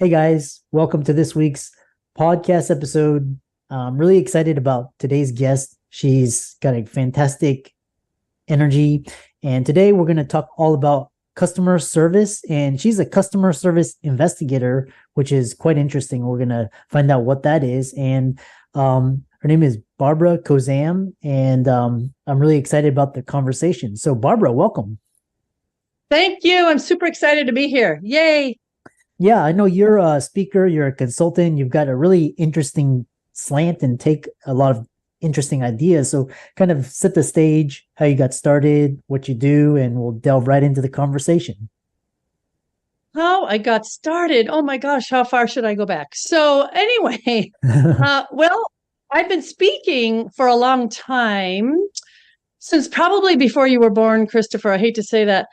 Hey guys, welcome to this week's podcast episode. I'm really excited about today's guest. She's got a fantastic energy. And today we're going to talk all about customer service. And she's a customer service investigator, which is quite interesting. We're going to find out what that is. And her name is Barbara Khozam. And I'm really excited about the conversation. So, Barbara, welcome. Thank you. I'm super excited to be here. Yay. Yeah, I know you're a speaker, you're a consultant, you've got a really interesting slant and take a lot of interesting ideas. So kind of set the stage, how you got started, what you do, and we'll delve right into the conversation. How I got started. Oh my gosh, how far should I go back? So anyway, well, I've been speaking for a long time, since probably before you were born, Christopher. I hate to say that.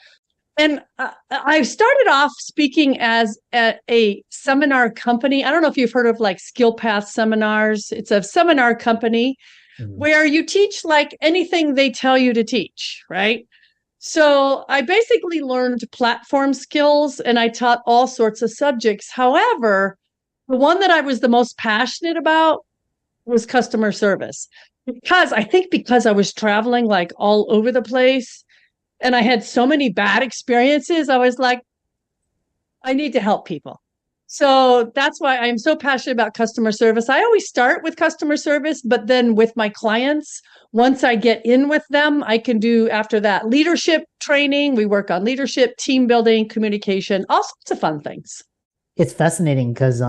And I started off speaking as at a seminar company. I don't know if you've heard of like Skill Path seminars. It's a seminar company where you teach like anything they tell you to teach, right? So I basically learned platform skills and I taught all sorts of subjects. However, the one that I was the most passionate about was customer service because I was traveling like all over the place and I had so many bad experiences. I was like, I need to help people. So that's why I'm so passionate about customer service. I always start with customer service, but then with my clients, once I get in with them, I can do after that leadership training. We work on leadership, team building, communication, all sorts of fun things. It's fascinating because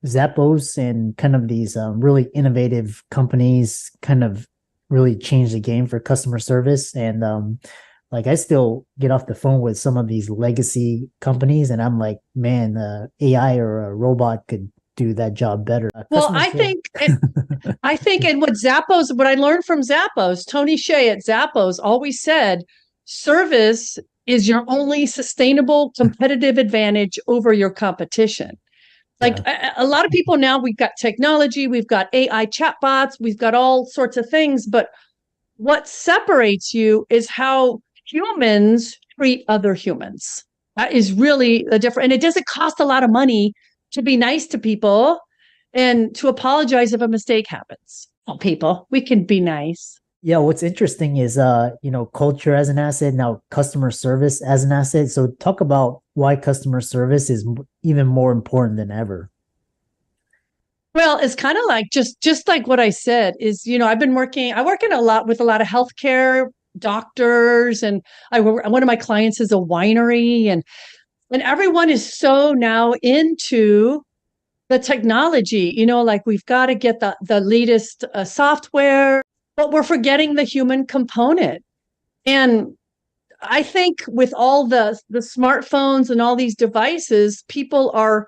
Zappos and kind of these really innovative companies kind of really changed the game for customer service. And like I still get off the phone with some of these legacy companies and I'm like, man, AI or a robot could do that job better. Well, I think, and what I learned from Zappos, Tony Hsieh at Zappos always said, service is your only sustainable competitive advantage over your competition. Like a lot of people now, we've got technology, we've got AI chatbots, we've got all sorts of things, but what separates you is how humans treat other humans. That is really the difference. And it doesn't cost a lot of money to be nice to people and to apologize if a mistake happens. Oh, people, we can be nice. Yeah, what's interesting is culture as an asset, now customer service as an asset. So talk about why customer service is even more important than ever. Well, it's kind of like just like what I said is, I work in a lot with a lot of healthcare doctors, and one of my clients is a winery, and everyone is so now into the technology, like we've got to get the latest software, but we're forgetting the human component. And I think with all the smartphones and all these devices, people are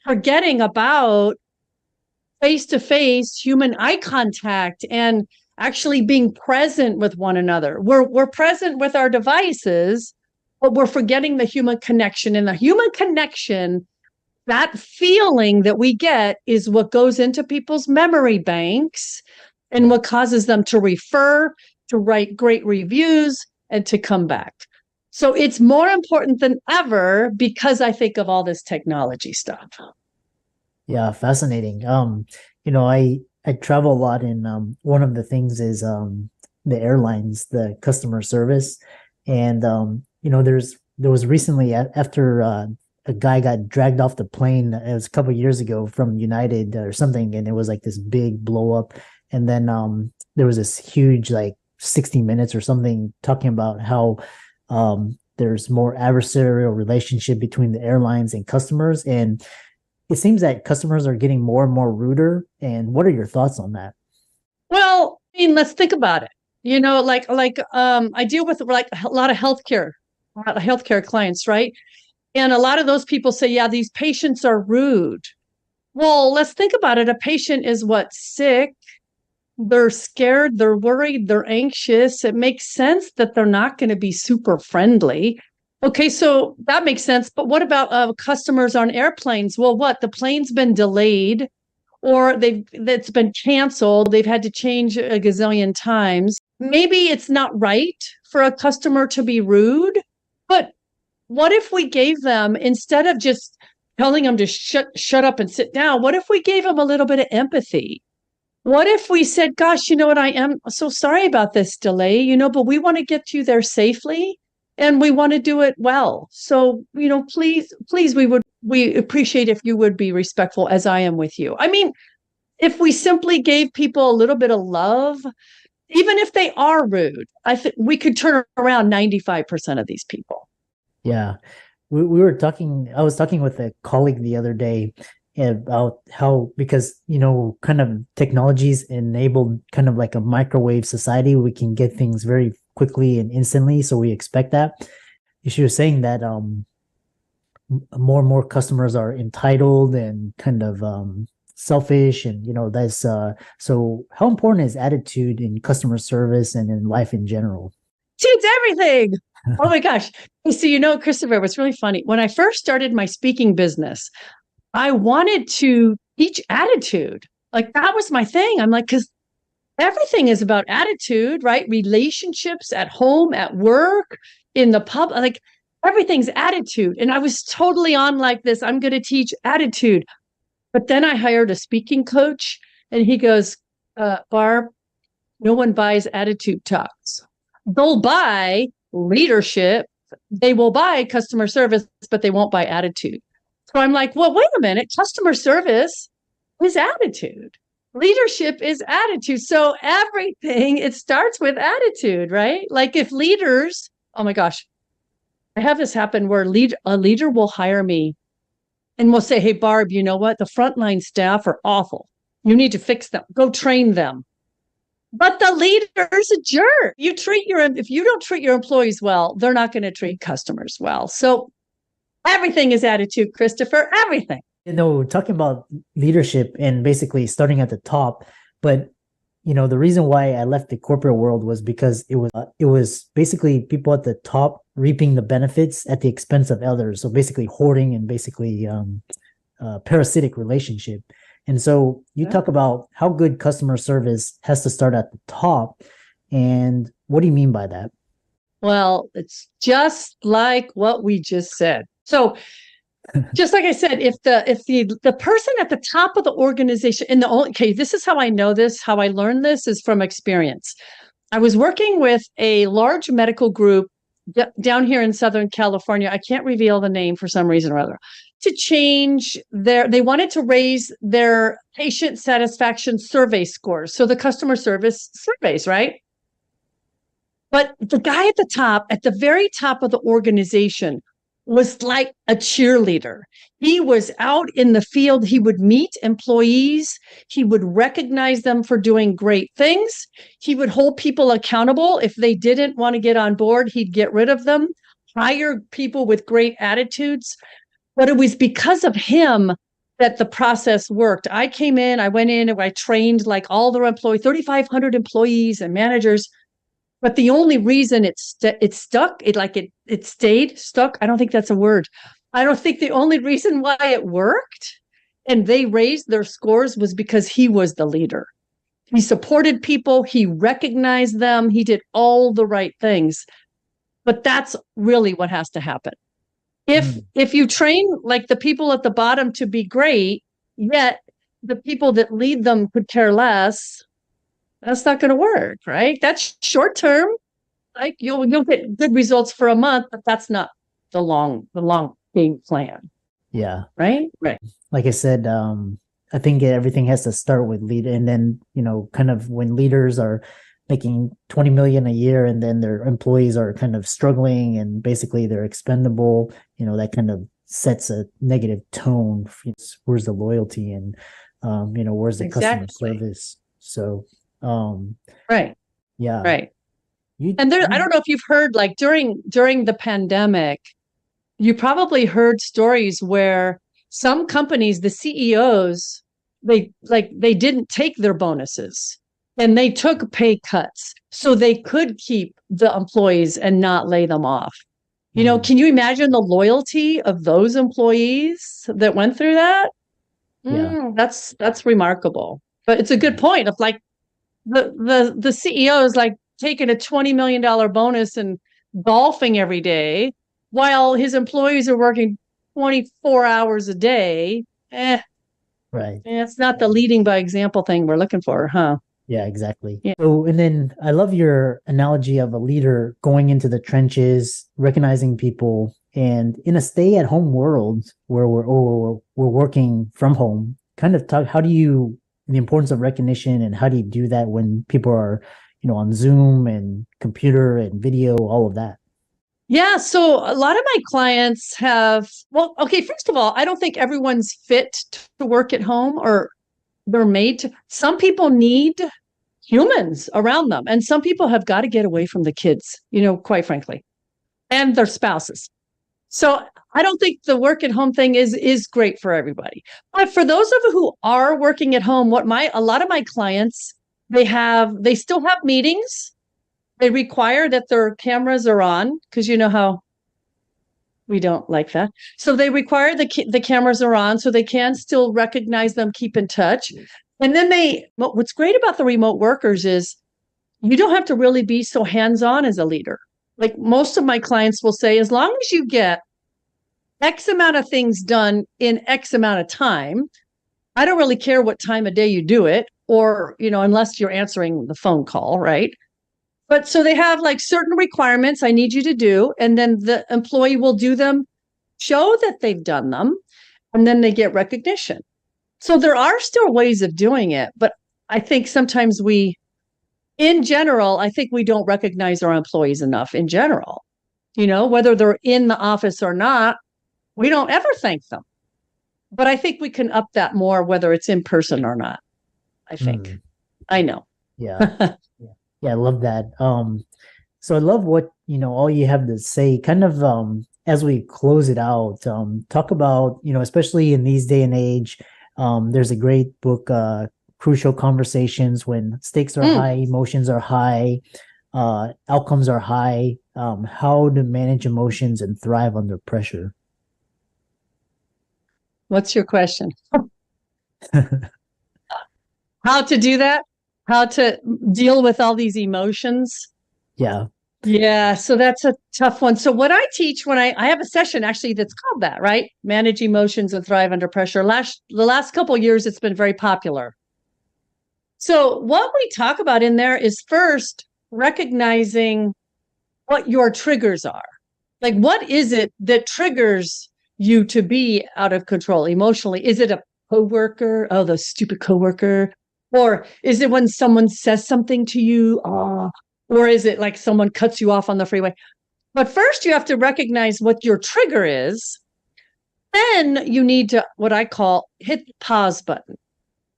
forgetting about face-to-face human eye contact and actually being present with one another. We're present with our devices, but we're forgetting the human connection. And the human connection, that feeling that we get, is what goes into people's memory banks and what causes them to refer, to write great reviews, and to come back. So it's more important than ever because I think of all this technology stuff. Yeah, fascinating. I travel a lot, and one of the things is the airlines, the customer service, and there was recently after a guy got dragged off the plane. It was a couple of years ago from United or something, and it was like this big blow up. And then there was this huge 60 Minutes or something talking about how there's more adversarial relationship between the airlines and customers, and it seems that customers are getting more and more ruder. And what are your thoughts on that? Well, I mean, let's think about it. I deal with like a lot of healthcare clients, right? And a lot of those people say, yeah, these patients are rude. Well, let's think about it. A patient is sick. They're scared, they're worried, they're anxious. It makes sense that they're not going to be super friendly. Okay, so that makes sense. But what about customers on airplanes? Well, the plane's been delayed or it's been canceled. They've had to change a gazillion times. Maybe it's not right for a customer to be rude, but what if we gave them, instead of just telling them to shut up and sit down. What if we gave them a little bit of empathy? What if we said, gosh, you know what? I am so sorry about this delay, but we want to get you there safely and we want to do it well. So, please, we appreciate if you would be respectful as I am with you. I mean, if we simply gave people a little bit of love, even if they are rude, I think we could turn around 95% of these people. Yeah. We were talking, I was talking with a colleague the other day about how, because, kind of technologies enabled kind of like a microwave society, we can get things very quickly and instantly. So we expect that. She was saying that more and more customers are entitled and kind of selfish, and that's so how important is attitude in customer service and in life in general? It's everything. Oh my gosh. So, Christopher, what's really funny, when I first started my speaking business, I wanted to teach attitude. Like that was my thing. I'm like, because everything is about attitude, right? Relationships at home, at work, in the pub, like everything's attitude. And I was totally on like this, I'm going to teach attitude. But then I hired a speaking coach and he goes, Barb, no one buys attitude talks. They'll buy leadership. They will buy customer service, but they won't buy attitude. So I'm like, well, wait a minute. Customer service is attitude. Leadership is attitude. So everything, it starts with attitude, right? Like if leaders, oh my gosh, I have this happen where a leader will hire me and will say, hey, Barb, you know what? The frontline staff are awful. You need to fix them. Go train them. But the leader's a jerk. If you don't treat your employees well, they're not going to treat customers well. So everything is attitude, Christopher, everything. Talking about leadership and basically starting at the top, but the reason why I left the corporate world was because it was basically people at the top reaping the benefits at the expense of others. So basically hoarding and basically parasitic relationship. And so you talk about how good customer service has to start at the top. And what do you mean by that? Well, it's just like what we just said. So just like I said, if the person at the top of the organization this is how I know this, how I learned this is from experience. I was working with a large medical group down here in Southern California. I can't reveal the name for some reason or other. They wanted to raise their patient satisfaction survey scores. So the customer service surveys, right? But the guy at the very top of the organization was like a cheerleader. He was out in the field. He would meet employees. He would recognize them for doing great things. He would hold people accountable. If they didn't want to get on board, he'd get rid of them, hire people with great attitudes. But it was because of him that the process worked. I went in and I trained like all their 3,500 employees and managers. But the only reason it stuck, it stayed stuck. I don't think that's a word. I don't think the only reason why it worked and they raised their scores was because he was the leader. He supported people. He recognized them. He did all the right things. But that's really what has to happen. If you train like the people at the bottom to be great, yet the people that lead them could care less, that's not going to work, right? That's short term. Like you'll get good results for a month, but that's not the long game plan. Yeah. Right. Like I said, I think everything has to start with lead, and then kind of when leaders are making 20 million a year and then their employees are kind of struggling and basically they're expendable, that kind of sets a negative tone. Where's the loyalty and where's the customer service? So right. Yeah. Right. And I don't know if you've heard, like during the pandemic, you probably heard stories where some companies, the CEOs, they didn't take their bonuses and they took pay cuts so they could keep the employees and not lay them off. Can you imagine the loyalty of those employees that went through that? Yeah. That's remarkable. But it's a good point of like the CEO is like taking a $20 million bonus and golfing every day while his employees are working 24 hours a day, Right. it's not the leading by example thing we're looking for, huh? Yeah, exactly. Yeah. So, and then I love your analogy of a leader going into the trenches, recognizing people, and in a stay-at-home world where we're working from home. Kind of talk. How do you the importance of recognition, and how do you do that when people are, on Zoom and computer and video, all of that? Yeah. So a lot of my clients have, well, okay, first of all, I don't think everyone's fit to work at home or they're made to. Some people need humans around them, and some people have got to get away from the kids, quite frankly, and their spouses. So I don't think the work at home thing is great for everybody. But for those of you who are working at home, a lot of my clients, they still have meetings. They require that their cameras are on because you know how we don't like that. So they require the cameras are on so they can still recognize them, keep in touch. And then what's great about the remote workers is you don't have to really be so hands-on as a leader. Like most of my clients will say, as long as you get X amount of things done in X amount of time, I don't really care what time of day you do it, or, unless you're answering the phone call, right? But so they have like certain requirements I need you to do, and then the employee will do them, show that they've done them, and then they get recognition. So there are still ways of doing it, but I think sometimes in general, I think we don't recognize our employees enough in general. Whether they're in the office or not, we don't ever thank them. But I think we can up that more, whether it's in person or not. I think. Mm, I know. yeah. Yeah, I love that. So I love what, all you have to say, kind of as we close it out, talk about, especially in these day and age, there's a great book, Crucial Conversations, when stakes are high, emotions are high, outcomes are high, how to manage emotions and thrive under pressure. What's your question? How to do that? How to deal with all these emotions? Yeah. Yeah, so that's a tough one. So what I teach when I have a session actually that's called that, right? Manage emotions and thrive under pressure. The last couple of years, it's been very popular. So what we talk about in there is first recognizing what your triggers are. Like, what is it that triggers you to be out of control emotionally? Is it a coworker? Oh, the stupid coworker. Or is it when someone says something to you? Oh, or is it like someone cuts you off on the freeway? But first, you have to recognize what your trigger is. Then you need to, what I call, hit the pause button.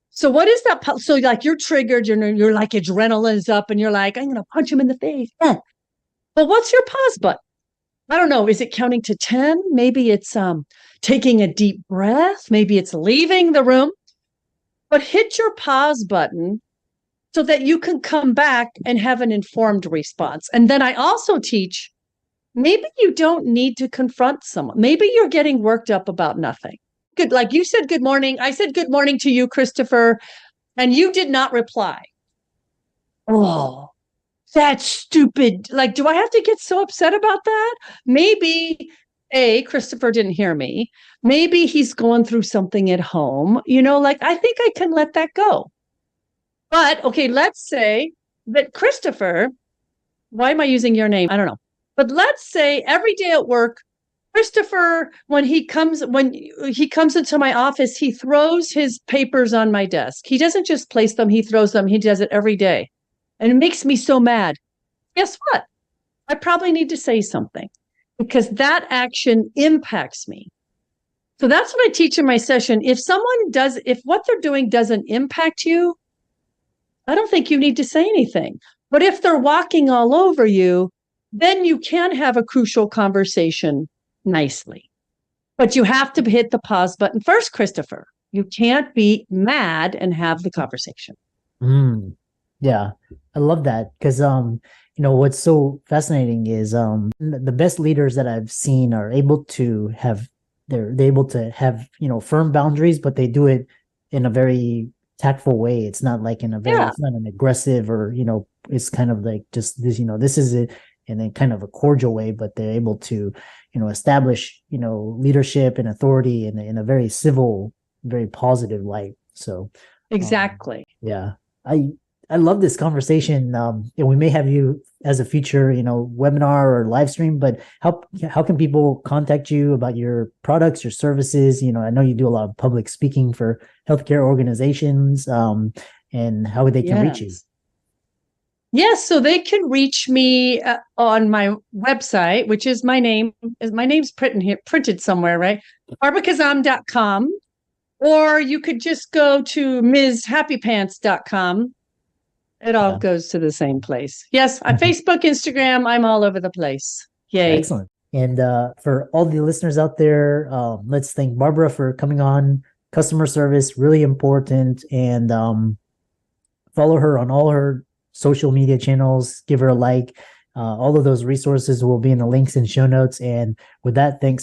So what is that? So like you're triggered, you're like adrenaline's up and you're like, I'm going to punch him in the face. Well, what's your pause button? I don't know. Is it counting to 10? Maybe it's taking a deep breath. Maybe it's leaving the room. But hit your pause button so that you can come back and have an informed response. And then I also teach, maybe you don't need to confront someone. Maybe you're getting worked up about nothing. Good. Like you said, good morning. I said good morning to you, Christopher, and you did not reply. Oh, that's stupid. Like, do I have to get so upset about that? Maybe Christopher didn't hear me. Maybe he's going through something at home. Like I think I can let that go. But okay, let's say that Christopher, why am I using your name? I don't know. But let's say every day at work, Christopher, when he comes into my office, he throws his papers on my desk. He doesn't just place them, he throws them. He does it every day. And it makes me so mad. Guess what? I probably need to say something because that action impacts me. So that's what I teach in my session. If what they're doing doesn't impact you, I don't think you need to say anything. But if they're walking all over you, then you can have a crucial conversation nicely. But you have to hit the pause button first, Christopher. You can't be mad and have the conversation. Yeah, I love that because what's so fascinating is the best leaders that I've seen are able to have they're able to have firm boundaries, but they do it in a very tactful way. It's not like it's not an aggressive or it's kind of like just this this is it, and then kind of a cordial way, but they're able to establish, leadership and authority in a very civil, very positive light. So, Exactly. yeah, I I love this conversation. And we may have you as a future, webinar or live stream, but how can people contact you about your products, your services? I know you do a lot of public speaking for healthcare organizations, and how they can reach you. Yes. Yes, so they can reach me on my website, which is my name. My name's printed somewhere, right? BarbaraKhozam.com. Or you could just go to MsHappyPants.com. It all Yeah. goes to the same place. Yes, on Facebook, Instagram, I'm all over the place. Yay. Excellent. And for all the listeners out there, let's thank Barbara for coming on. Customer service, really important. And follow her on all her social media channels. Give her a like. All of those resources will be in the links and show notes. And with that, thanks